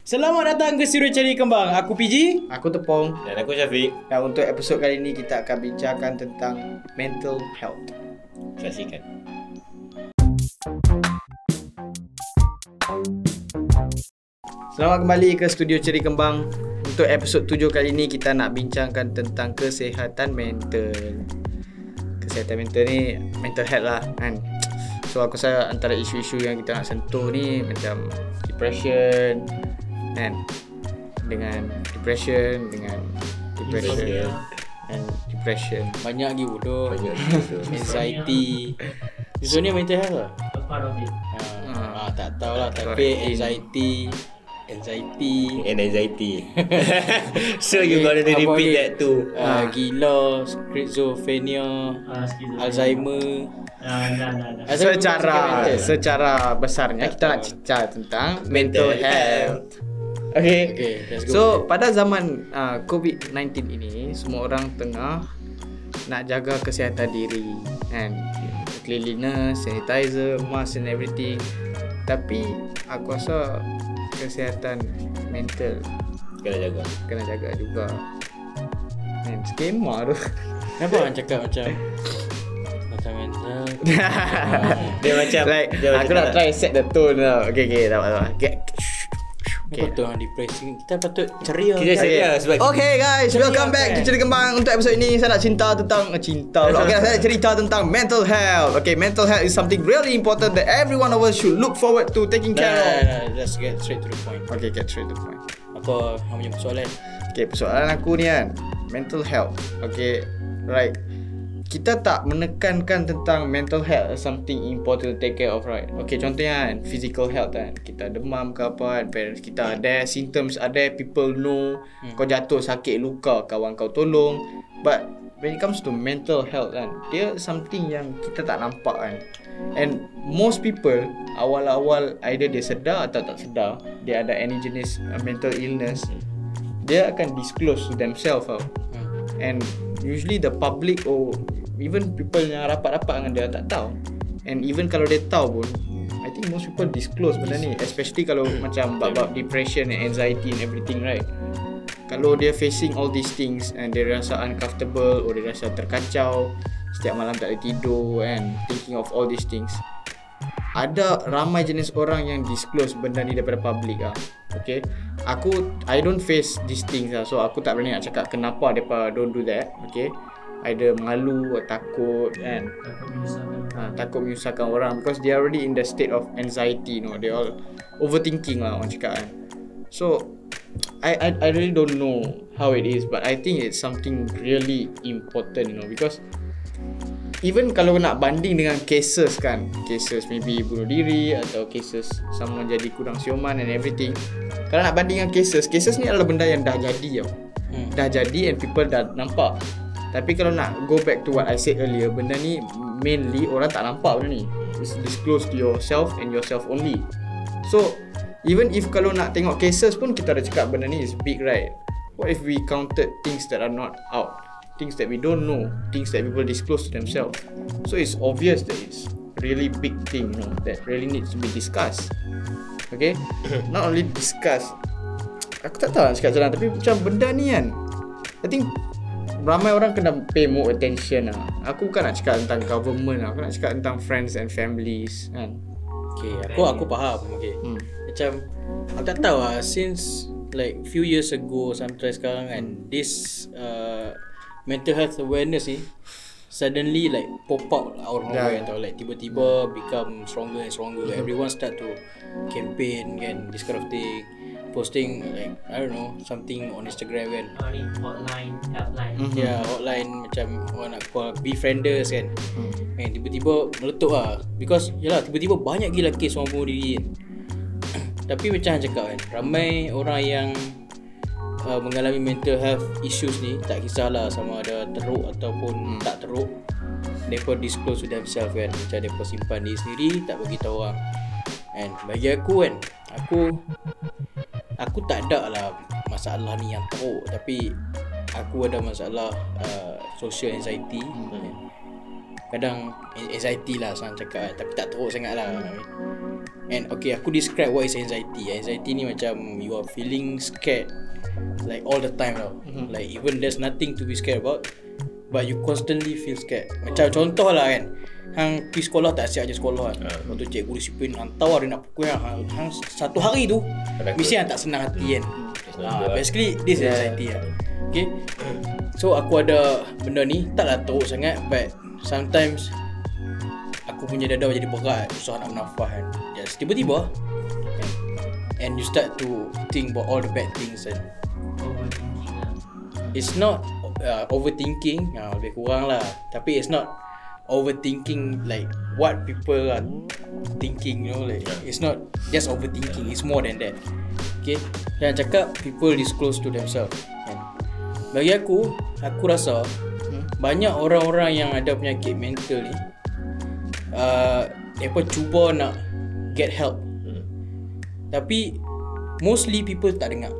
Selamat datang ke Studio Ceri Kembang. Aku PG. Aku Tepong. Dan aku Syafiq. Dan untuk episod kali ini kita akan bincangkan tentang mental health. Saksikan. Selamat kembali ke Studio Ceri Kembang. Untuk episod 7 kali ini kita nak bincangkan tentang kesihatan mental. Kesihatan mental ni mental health lah kan. So aku rasa antara isu-isu yang kita nak sentuh ni macam depression kan, dengan depression Banyak lagi bodoh. Banyak gitu. Anxiety. Isu ni mental health lah. Part of it. Tak tahulah. Tapi anxiety. And anxiety. So you gotta repeat that too. Gila, schizophrenia, Alzheimer. Secara besarnya kita nak cerita tentang mental health. Okay, let's go. So pada zaman COVID-19 ini, semua orang tengah nak jaga kesihatan diri and cleanliness, sanitizer, mask and everything. Tapi aku rasa kesihatan mental kena jaga juga. Skema tu. Kenapa orang cakap macam mental? Dia macam Aku nak try set the tone tau. Okay, tak. Patut orang depressing. Kita patut ceria. Kita sedia sebab Okay guys, welcome back to Cerita Kembang. Untuk episod ini saya nak cerita tentang Okay, saya nak cerita tentang mental health. Okay, mental health is something really important that every one of us should look forward to taking care of. Let's get straight to the point. Okay, get straight to the point. Apa yang punya persoalan? Okay, persoalan aku ni kan, mental health. Okay, right. Kita tak menekankan tentang mental health as something important to take care of, right? Okay, contohnya kan, physical health kan. Kita demam ke apa kan, parents kita ada symptoms, ada people know. Kau jatuh sakit luka, kawan kau tolong. But when it comes to mental health kan, dia something yang kita tak nampak kan. And most people awal-awal either dia sedar atau tak sedar dia ada any jenis mental illness, dia akan disclose to themselves tau. And usually the public or even people yang rapat-rapat dengan dia tak tahu. And even kalau dia tahu pun, I think most people disclose benda ni, especially kalau macam bab-bab depression and anxiety and everything, right? Kalau dia facing all these things and dia rasa uncomfortable or dia rasa terkacau, setiap malam tak boleh tidur and thinking of all these things, ada ramai jenis orang yang disclose benda ni daripada public lah. Okay, I don't face these things lah, so aku tak berani nak cakap kenapa mereka don't do that. Okay, either malu atau takut kan, takut menyusahkan orang because they are already in the state of anxiety, they all overthinking lah orang cakap kan. So I really don't know how it is, but I think it's something really important, because even kalau nak banding dengan cases kan, cases maybe bunuh diri atau cases someone jadi kurang siuman and everything, kalau nak banding dengan cases ni adalah benda yang dah jadi tau. Dah jadi and people dah nampak. Tapi kalau nak go back to what I said earlier, benda ni mainly orang tak nampak benda ni. It's disclosed to yourself and yourself only. So even if kalau nak tengok cases pun kita dah cakap benda ni is big, right? What if we counted things that are not out, things that we don't know, things that people disclose to themselves? So it's obvious that it's really big thing, that really needs to be discussed. Okay, not only discuss. Aku tak tahu nak cakap macam mana, tapi macam benda ni kan, I think ramai orang kena pay more attention lah. Aku bukan nak cakap tentang government lah, aku nak cakap tentang friends and families kan. Okay, aku faham. Okay, macam aku tak tahu lah, since like few years ago sampai sekarang kan, this mental health awareness ni suddenly like pop out out of nowhere, tau. Like tiba-tiba become stronger and stronger. Everyone start to campaign kan, this kind of thing, posting like I don't know something on Instagram kan. Hotline, helpline. Ya, hotline macam orang nak call befrienders kan. And tiba-tiba meletup lah, because yalah tiba-tiba banyak gila kes orang bunuh diri kan. Tapi macam cakap kan, ramai orang yang mengalami mental health issues ni, tak kisahlah sama ada teruk ataupun tak teruk, mereka disclose to themselves kan. Macam mereka simpan diri sendiri, tak bagi tahu orang. And bagi aku kan, aku tak ada lah masalah ni yang teruk, tapi aku ada masalah social anxiety. Kadang anxiety lah senang cakap, tapi tak teruk sangat lah. And okay, aku describe what is anxiety. Anxiety ni macam you are feeling scared like all the time tau. Like even there's nothing to be scared about, but you constantly feel scared. Macam contoh lah kan, hang pergi sekolah tak siap je sekolah kan. Lepas tu cikgu disiplin hantar dia nak pukul hang satu hari tu mesti hang tak senang hati kan. Basically this is anxiety lah. Okay, so aku ada benda ni taklah teruk sangat, but sometimes aku punya dada jadi berat, susah nak bernafas kan. Just tiba-tiba and you start to think about all the bad things kan. Overthinking lah. It's not overthinking, lebih kurang lah. Tapi it's not overthinking like what people are thinking, you know, like it's not just overthinking, it's more than that. Okay, jangan cakap people disclose to themselves kan. Bagi aku rasa banyak orang-orang yang ada penyakit mental ni mereka cuba nak get help, tapi mostly people tak dengar.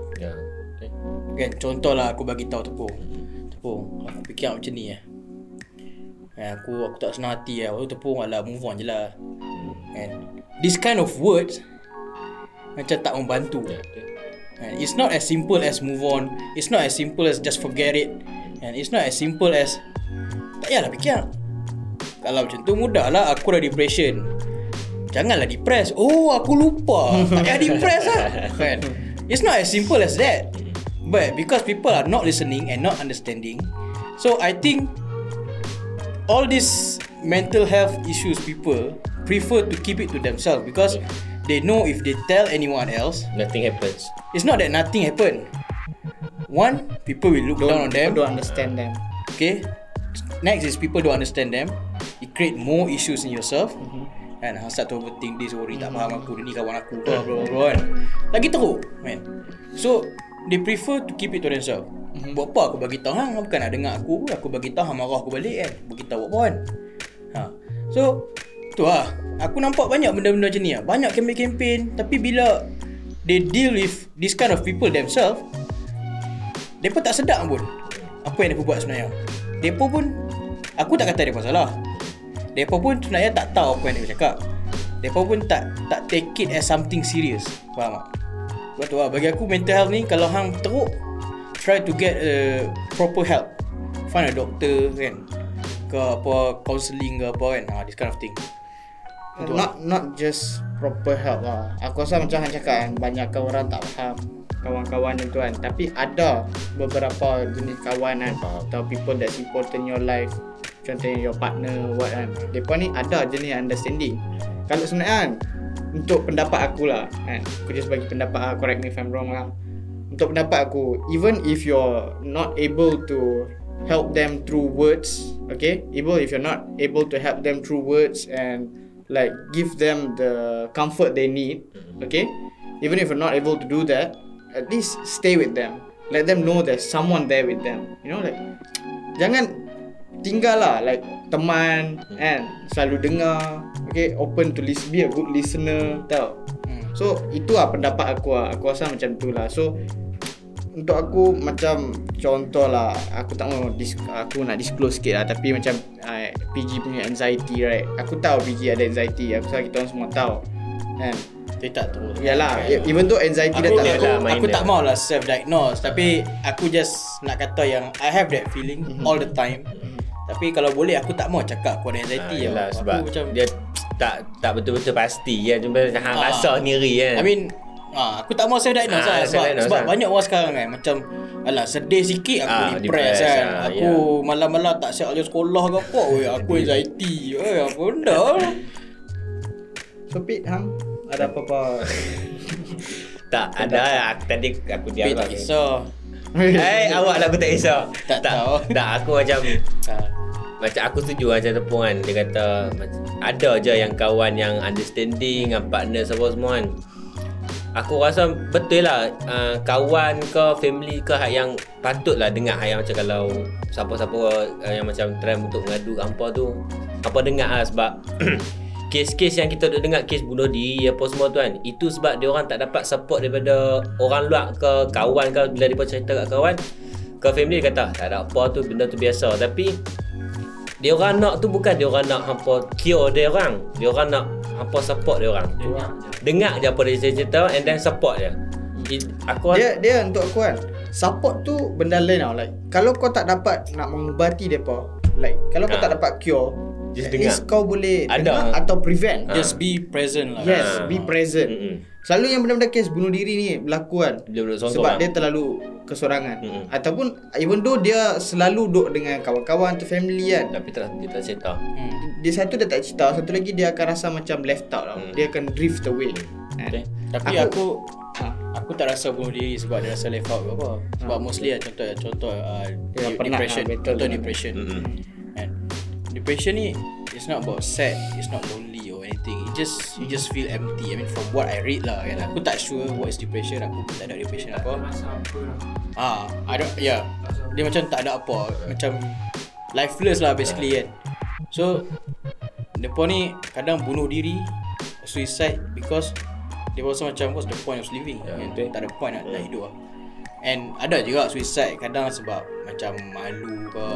Kan, contohlah aku bagi tahu Tepung, aku fikir macam ni aku tak senang hati Tepung, alah move on je lah kan. This kind of words macam tak membantu. It's not as simple as move on. It's not as simple as just forget it. And it's not as simple as tak payahlah fikir. Kalau macam tu mudah lah, aku dah depression, janganlah depress. Oh aku lupa, tak payah depress lah kan. It's not as simple as that. But because people are not listening and not understanding, so I think all these mental health issues people prefer to keep it to themselves because they know if they tell anyone else, nothing happens. It's not that nothing happen. One, people will look down on them. Don't understand them. Okay. Next is people don't understand them. It create more issues in yourself. And start to overthink this, worry tak faham aku, dia ni kawan aku, blah blah blah kan. Lagi teruk man. So they prefer to keep it to themselves. Buat apa aku bagi tahu hang, bukan nak dengar aku bagi tahu hang marah aku balik kan. Bagi tahu apa kan. So tu lah, aku nampak banyak benda-benda macam ni lah. Banyak kempen-kempen, tapi bila they deal with this kind of people themselves, mereka tak sedar pun apa yang mereka buat sebenarnya. Mereka pun, aku tak kata mereka salah, mereka pun sebenarnya tak tahu apa yang mereka cakap. Mereka pun tak take it as something serious. Faham tak? Sebab tu lah, bagi aku mental health ni, kalau hang teruk, try to get a proper help. Find a doctor kan, ke apa, counselling ke apa kan, this kind of thing. Not just proper help lah. Aku rasa macam hang cakap kan, banyak orang tak faham kawan-kawan itu kan. Tapi ada beberapa jenis kawan kan, atau people that's important in your life. Contohnya your partner, what kan. Mereka ni ada jenis understanding. Kalau sebenarnya kan, untuk pendapat aku lah kan, aku just bagi pendapat, correct me if I'm wrong lah. Untuk pendapat aku, even if you're not able to help them through words, okay, even if you're not able to help them through words and like give them the comfort they need, okay, even if you're not able to do that, at least stay with them. Let them know there's someone there with them. You know, like jangan tinggal lah, like teman and selalu dengar, okay, open to listen, be a good listener, tau. So itu lah pendapat aku lah. Aku rasa macam tu lah. So untuk aku macam contoh lah, aku tak mau aku nak disclose sikit lah, tapi macam PG punya anxiety, right? Aku tahu PG ada anxiety. Aku rasa kita orang semua tahu kan. Dia tak teruk. Yalah, even tu anxiety dah tak aku tak mau lah self-diagnose, tapi aku just nak kata yang I have that feeling all the time. Tapi kalau boleh aku tak mau cakap aku ada anxiety yalah, lah. sebab aku macam dia tak betul-betul pasti kan. Cuma hang rasa sendiri kan. I mean aku tak mau self-diagnose lah, sebab banyak orang sekarang kan macam alah sedih sikit aku depress kan. Aku malam-malam tak siap je sekolah ke apa. Aku anxiety. Apa benda. So Pete, hang ada apa-apa? Tak ada. Tadi aku diam tak kisah. Awak lah aku tak kisah. Tak tahu. Tak, aku macam macam aku setuju macam Tepung kan. Dia kata ada je yang kawan yang understanding, partner semua kan. Aku rasa betul lah, kawan ke family ke yang patutlah dengar yang macam kalau siapa-siapa yang macam try untuk mengadu apa tu, apa dengar lah. Sebab kes-kes yang kita dengar, kes bunuh diri apa semua tu kan, itu sebab dia orang tak dapat support daripada orang luar ke kawan ke. Bila dia cerita kat kawan ke family, dia kata tak ada apa tu, benda tu biasa. Tapi dia orang nak tu bukan dia orang nak hampa cure dia orang. Dia orang nak hampa support dia orang. Dengar je apa dia cerita and then support dia. Aku Dia untuk aku kan, support tu benda lain tau. Like kalau kau tak dapat nak mengubati depa, like kalau kau tak dapat cure, just at least dengar. kau boleh Ada. dengar atau prevent. Just be present lah. Yes, be present. Selalu yang benda-benda kes bunuh diri ni berlaku kan Dia duduk sebab seorang-seorang. dia terlalu kesorangan. Ataupun even though dia selalu duduk dengan kawan-kawan atau family kan, Tapi dia tak cerita. dia satu dia tak cerita, satu lagi dia akan rasa macam left out tau. Dia akan drift away. Okay. Tapi aku tak rasa bunuh diri sebab dia rasa left out ke apa. Sebab mostly lah contoh Dia penat depression. lah, betul. Contoh depression. And depression ni it's not about sad, it's not lonely or anything. You just feel empty. I mean from what I read lah kan. Aku tak sure what is depression. Aku pun tak ada depression apa. Masa apa lah. I don't dia macam tak ada apa. Macam lifeless lah basically kan. So depa ni kadang bunuh diri, suicide because dia rasa macam what's the point of living kan? Tak ada point nak hidup lah. And ada juga suicide kadang sebab macam malu ke,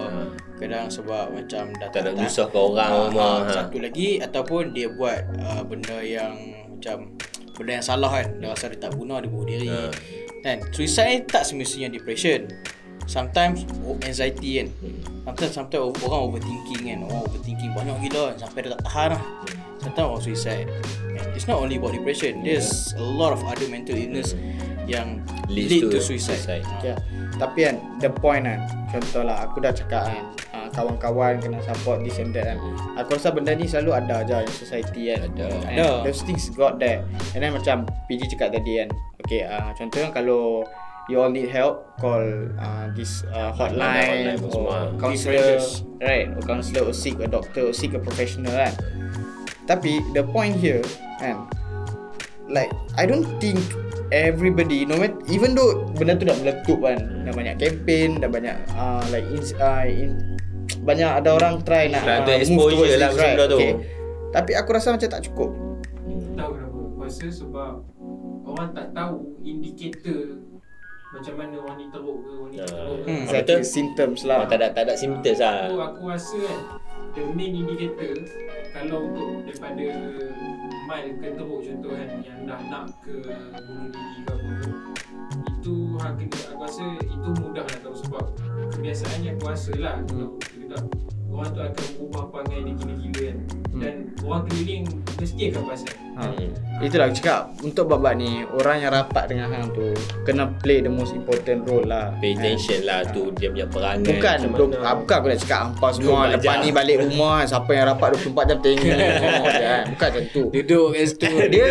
kadang sebab macam dah Tak ada menyusahkan orang rumah. Satu lagi ataupun dia buat benda yang macam benda yang salah kan. Dia rasa dia tak guna, dia bunuh diri. Kan suicide tak semestinya depression. Sometimes anxiety kan. Sometimes orang overthinking kan. Orang overthinking banyak gila kan, sampai dia tak tahan lah. Sometimes orang suicide. And it's not only about depression. There's a lot of other mental illness yang lead to suicide. Okay. Tapi kan the point kan, contoh lah aku dah cakap kan, kawan-kawan kena support this and that kan. Aku rasa benda ni selalu ada je in society kan. Ada. Those things got there. And then macam PG cakap tadi kan, okay, contohnya kalau you all need help, call this hotline apa or semua. counselor, right? Or counselor, or seek a doctor, or seek a professional kan. Tapi the point here kan, like I don't think everybody, no matter, even though benda tu dah meletup kan, dah banyak campaign, dah banyak banyak ada orang try nak Ada move exposure towards lah this, macam benda tu. Tapi aku rasa macam tak cukup. Tahu kenapa? Aku rasa sebab orang tak tahu indikator macam mana orang ni teruk ke, orang ni tak teruk ke. Exactly, symptoms lah. Tak ada symptoms lah. Aku rasa kan the main indicator kalau untuk daripada mild ke teruk contoh kan, yang dah nak ke bunuh diri ke apa ke, itu aku rasa itu mudah nak tahu sebab kebiasaannya aku rasa lah kalau kita orang tu akan berubah perangai dia gila-gila kan, dan orang keliling mesti akan perasan. Itulah aku cakap, untuk babak ni orang yang rapat dengan hang tu kena play the most important role lah. Pay attention lah tu dia punya perangai. Bukan macam mana. bukan aku nak cakap hampa semua 24 lepas jam. ni balik rumah siapa yang rapat 24 jam tengok semua je kan. Bukan macam tu. Duduk kat situ.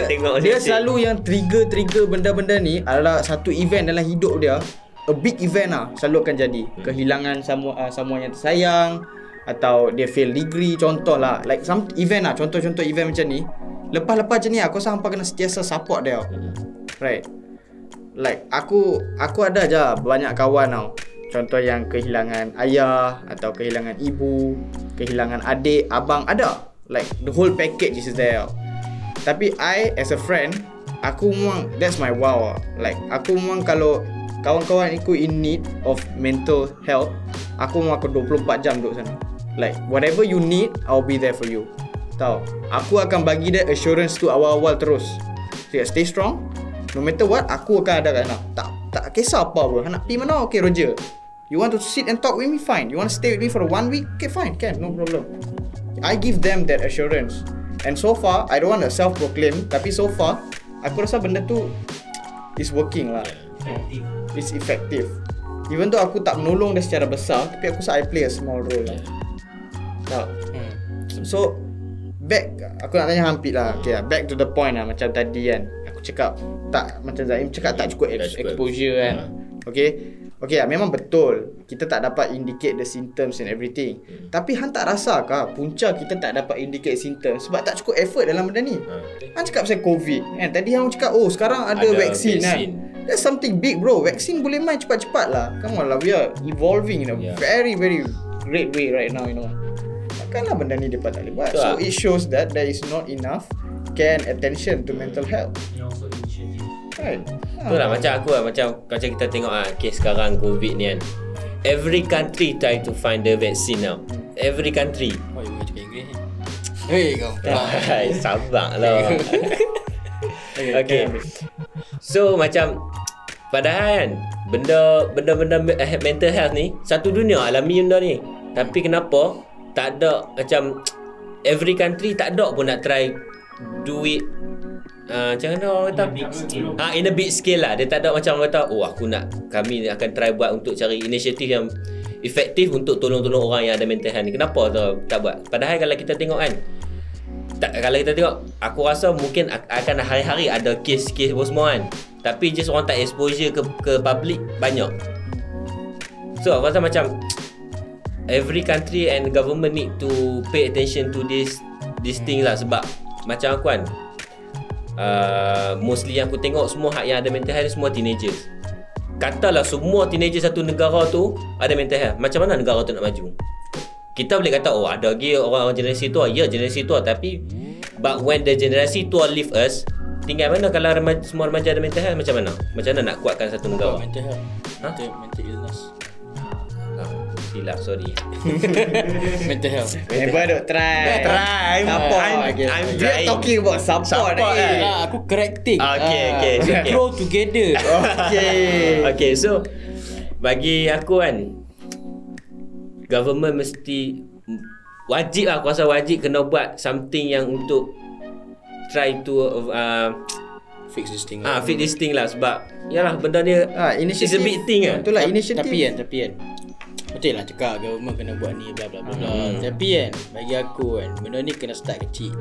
Tengok Dia siapa. selalu yang trigger benda-benda ni adalah satu event dalam hidup dia. A big event lah selalu akan jadi. Kehilangan someone yang tersayang, atau dia fail degree, contoh lah. Like some event lah, contoh-contoh event macam ni. Lepas-lepas macam ni aku rasa hampa kena sentiasa support dia. Right. Like aku ada je banyak kawan tau. Contoh yang kehilangan ayah atau kehilangan ibu, kehilangan adik, abang, ada. Like the whole package is there. Tapi I as a friend, aku memang that's my wow. Like aku memang kalau kawan-kawan aku in need of mental health, aku memang aku 24 jam duduk sana. Like whatever you need, I'll be there for you. Tahu? Aku akan bagi dia assurance tu awal-awal terus. So, stay strong. No matter what, aku akan ada kat sana. Tak kisah apa pun. Nak pergi mana? Okay, Roger. You want to sit and talk with me? Fine. You want to stay with me for 1 week? Okay, fine. Can, no problem. I give them that assurance. And so far, I don't want to self-proclaim, tapi so far, aku rasa benda tu is working lah. It's effective. Even though aku tak menolong dia secara besar, tapi aku rasa I play a small role lah. Tahu? So back, aku nak tanya Hampit lah. Okay, back to the point lah. Macam tadi kan, aku cakap tak, macam Zaim cakap tak cukup exposure kan. Okay, memang betul kita tak dapat indicate the symptoms and everything. Tapi hang tak rasa kah punca kita tak dapat indicate symptoms sebab tak cukup effort dalam benda ni? Hang cakap pasal COVID kan. Tadi hang cakap sekarang ada vaksin kan. That's something big bro. Vaksin boleh main cepat-cepat lah. Come on lah, we are evolving in a very very great way right now, you know. Takkanlah benda ni dia tak boleh buat. So it shows that there is not enough care and attention to mental health. Right. Itulah macam aku lah, macam kita tengok kes sekarang COVID ni kan. Every country try to find the vaccine now. Every country. Oh, you cakap Inggeris ni. Hei kau. Sabarlah. Okay. So macam padahal kan benda-benda mental health ni satu dunia alami benda ni. Tapi kenapa tak ada macam every country tak ada pun nak try do it macam mana orang kata in a big scale lah. Dia tak ada macam orang kata kami akan try buat untuk cari inisiatif yang efektif untuk tolong-tolong orang yang ada mental health ni. Kenapa tu tak buat? Padahal kalau kita tengok kan kalau kita tengok, aku rasa mungkin akan hari-hari ada kes-kes semua kan. Tapi just orang tak exposure ke public banyak. So aku rasa macam every country and government need to pay attention to this thing lah. Sebab macam aku kan mostly yang aku tengok semua yang ada mental health semua teenagers. Katalah semua teenager satu negara tu ada mental health, macam mana negara tu nak maju? Kita boleh kata ada lagi orang generasi tua. Ya, generasi tua, tapi but when the generasi tua leave us, tinggal mana kalau semua remaja ada mental health, macam mana? Macam mana nak kuatkan satu negara? Mental health. Mental illness. Silap, sorry. Mental health. Never duk try. Support. We are talking about support ni. Aku correcting. Okay. Grow together. Okay, so bagi aku kan, government mesti wajib lah, aku rasa wajib kena buat something yang untuk try to fix this thing. Fix this thing lah. Sebab yalah benda ni it's a big thing lah. Betul lah, inisiatif. Tapi kan betul lah cakap government kena buat ni bla bla bla bla. Tapi kan bagi aku kan benda ni kena start kecil.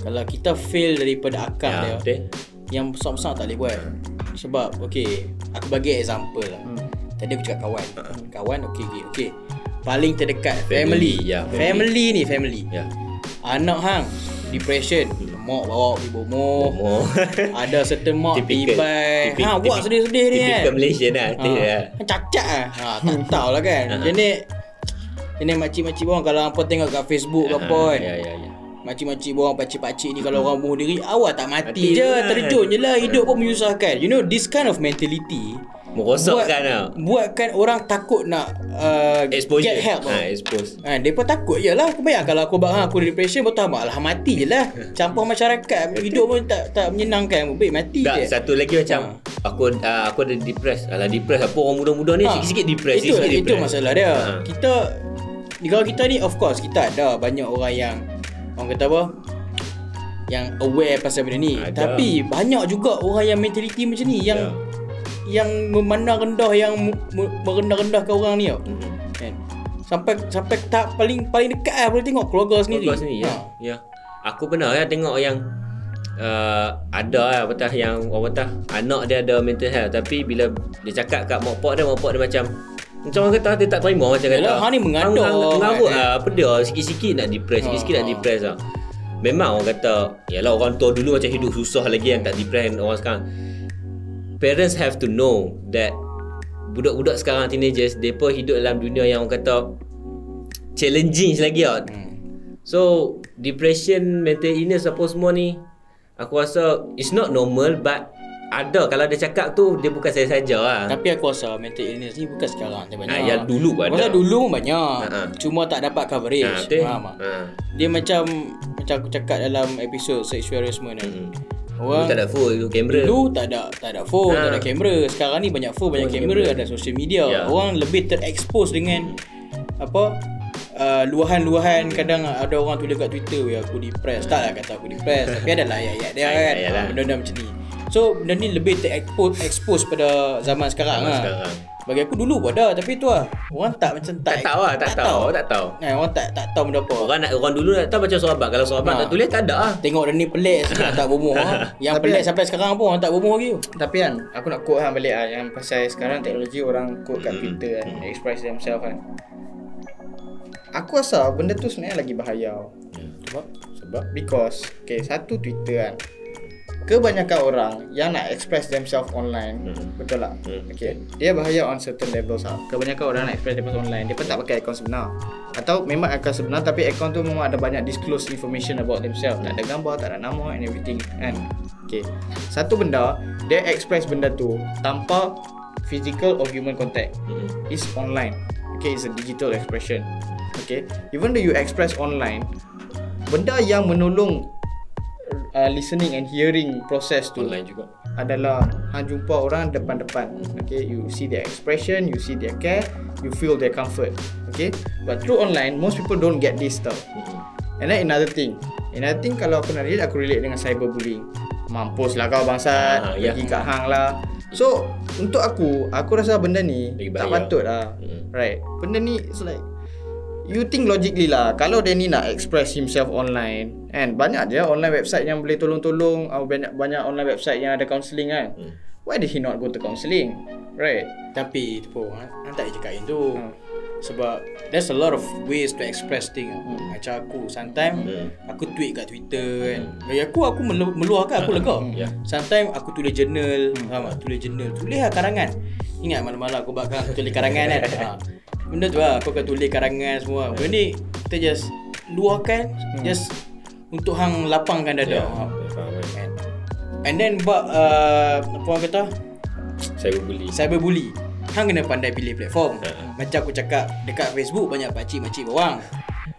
Kalau kita fail daripada akar dia, betul. Yang besar-besar tak boleh buat. Sebab aku bagi example lah. Tadi aku cakap kawan okay. Paling terdekat family. Family. Anak hang depression, mak bawa pergi bomoh. Ada certain mak tibai. Buat sedih-sedih ni kan. Typical Malaysian lah. Cacat lah. Tak tahu lah kan. Jadi makcik-makcik borang kalau hampa tengok kat Facebook ke apa kan. Ya. Makcik-makcik borang, pakcik-pakcik ni kalau orang bunuh diri, awak tak mati je, terjun je lah, hidup pun menyusahkan. You know, this kind of mentality merosakkan lah. Buatkan orang takut nak get help. Expose. Mereka takut je lah. Aku bayang kalau aku depression, betul lah mati je lah. Campur masyarakat, hidup pun tak menyenangkan. Baik mati je. Satu lagi macam aku ada depressed. Depressed apa orang muda-muda ni sikit-sikit depressed. Itu masalah dia. Negara kita ni of course kita ada banyak orang yang orang kata apa, yang aware pasal benda ni. Tapi banyak juga orang yang mentality macam ni, yang memandang rendah, yang merendah-rendahkan orang ni kan. Sampai tak paling dekat lah boleh tengok keluarga sendiri. Ya. Aku pernah tengok yang ada lah yang orang kata anak dia ada mental health, tapi bila dia cakap kat mak pak dia macam orang kata dia tak terima, macam kata ni mengarut apa dia sikit-sikit nak depress lah. Memang orang kata yalah orang tua dulu macam hidup susah lagi yang tak depress orang sekarang. Parents have to know that budak-budak sekarang teenagers depa hidup dalam dunia yang orang kata challenging lagi lah. So depression, mental illness apa semua ni aku rasa it's not normal, but ada. Kalau dia cakap tu dia bukan saya saja lah. Tapi aku rasa mental illness ni bukan sekarang dia banyak. Yang dulu ada. Masa dulu banyak. Cuma tak dapat coverage. Faham tak? Dia macam aku cakap dalam episod sexual harassment ni. Orang tak ada phone, kamera. Dulu tak ada phone, tak ada kamera. Sekarang ni banyak phone, banyak kamera, ada social media. Orang lebih terekspos dengan luahan-luahan. Kadang ada orang tulis kat Twitter, aku depressed. Taklah kata aku depressed, tapi adalah ayat-ayat dia kan. Benda-benda macam ni. So benda ni lebih terekspos pada zaman sekarang lah. Bagi aku dulu pun ada, tapi tu lah orang tak macam tak tahu. Orang tak tahu benda apa. Orang dulu nak tahu macam sahabat. Kalau sahabat tak tulis tak ada lah. Tengok dia ni pelik sikit tak bomoh lah. Yang pelik sampai sekarang pun orang tak bomoh lagi. Tapi kan aku nak quote balik yang pasal sekarang teknologi orang quote kat Twitter kan, express themselves kan. Aku rasa benda tu sebenarnya lagi bahaya. Sebab because satu Twitter kan, kebanyakan orang yang nak express themselves online, betul tak? Dia bahaya on certain levels lah. Kebanyakan orang nak express themselves online, dia pun tak pakai akaun sebenar. Atau memang akaun sebenar tapi akaun tu memang ada banyak disclose information about themselves. Tak ada gambar, tak ada nama and everything kan. Satu benda, dia express benda tu tanpa physical or human contact. It's online. It's a digital expression. Even though you express online, benda yang menolong listening and hearing process tu Online juga. adalah hang jumpa orang depan-depan. Okay, you see their expression, you see their care, you feel their comfort. Okay, but through online most people don't get this stuff. And then another thing kalau aku nak relate, aku relate dengan cyberbullying. Mampus lah kau bangsat, pergi kat hang lah. So untuk aku rasa benda ni Lagi tak bahaya. patut lah. Right, benda ni it's like you think logically lah. Kalau dia ni nak express himself online, and banyak je online website yang boleh tolong-tolong, banyak online website yang ada counselling kan. Why did he not go to counselling? Right. Tapi tu pun hang tak boleh cakain tu. Sebab there's a lot of ways to express things. Macam aku sometimes aku tweet kat Twitter kan. Bagi aku meluahkan aku lega. Sometimes aku tulis journal, tulis lah karangan. Ingat malam-malam aku bakal tulis karangan kan. Benda tu lah, aku akan tulis karangan semua. Benda ni kita just luahkan, just untuk hang lapangkan dada. And then apa orang kata? Cyberbully. Hang kena pandai pilih platform. Macam aku cakap, dekat Facebook banyak pakcik-makcik bawang.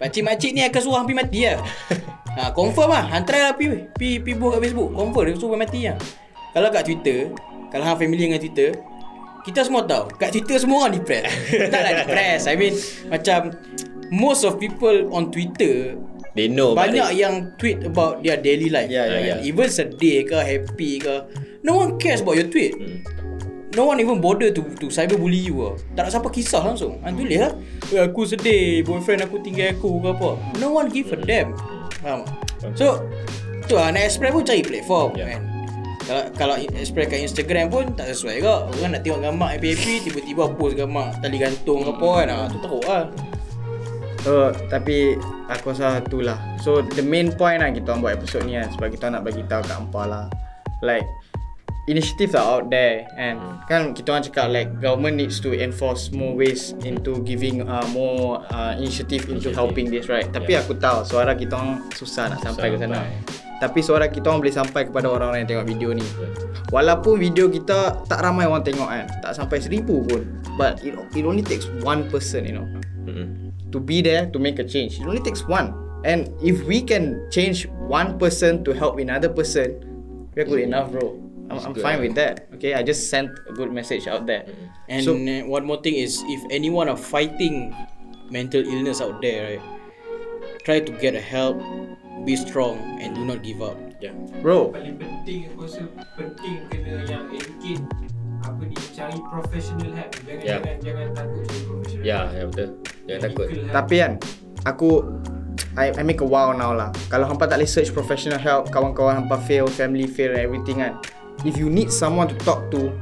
Pakcik-makcik ni akan suruh hang pergi mati lah. Confirm lah. Hang try lah pergi buat kat Facebook. Confirm dia suruh mati lah. Kalau kat Twitter, kalau hang familiar dengan Twitter, kita semua tahu kat Twitter semua orang depressed. Taklah depressed, I mean macam most of people on Twitter, they know banyak yang tweet about their daily life. Even sedih ke, happy ke, no one cares about your tweet. No one even bother to cyberbully you lah. Tak nak siapa kisah langsung. Tulis lah, aku sedih, boyfriend aku tinggal aku ke apa. No one give a damn. Faham tak? So tu lah, nak express pun cari platform kan. Kalau express kat Instagram pun tak sesuai ke. Orang nak tengok gambar happy-happy, tiba-tiba post gambar tali gantung ke apa kan. Tu teruk lah. So tapi aku rasa tu lah. So the main point lah kita orang buat episod ni kan, sebab kita nak bagi tahu kat hampa lah, like initiatives are out there, and kan kita orang cakap like government needs to enforce more ways into giving more initiative into helping this, right? Tapi aku tahu suara kita orang susah nak sampai ke sana. Tapi suara kita orang boleh sampai kepada orang-orang yang tengok video ni. Walaupun video kita tak ramai orang tengok kan, tak sampai 1000 pun, but it only takes one person, you know, to be there to make a change. It only takes one. And if we can change one person to help another person, we're good enough, bro. I'm fine with that. Okay, I just sent a good message out there. And so, one more thing is, if anyone are fighting mental illness out there, right, try to get a help, be strong, and do not give up. Bro, Paling penting aku rasa penting kena yang educate apa ni, cari professional help. Jangan takut cari professional help. Betul. Jangan takut. tapi kan I make a wow now lah. Kalau hampa tak boleh search professional help, kawan-kawan hampa fail, family fail and everything kan, if you need someone to talk to,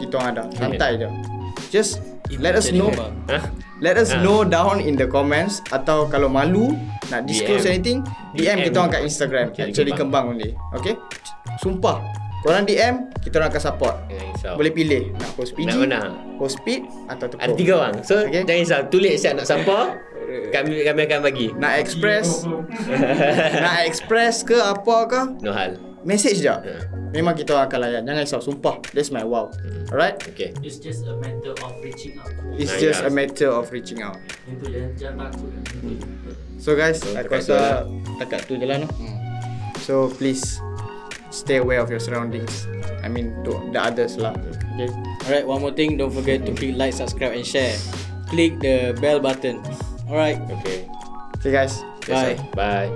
kita orang ada. Santai je. Just let us know. Let us know down in the comments, atau kalau malu nak disclose anything, DM kita orang kat Instagram, actually Kembang only. Okay? Sumpah, korang DM, kita orang akan support. Boleh pilih nak host PG, Nak mana? host speed atau tu Ada 3 orang. So Okay. jangan risau, tulis siap nak siapa, kami akan bagi. nak express ke apa ke, No hal. message je. Memang kita akan layan. Jangan risau, sumpah. That's my wow. Alright? Okay. It's just a matter of reaching out. It's just a matter of reaching out. Itu jangan takut. So guys, So, aku rasa takat tu je lah no. So please stay aware of your surroundings. I mean to the others lah. Okay. Alright, one more thing, don't forget to click like, subscribe and share. Click the bell button. Alright, Okay. Okay guys. bye. Bye.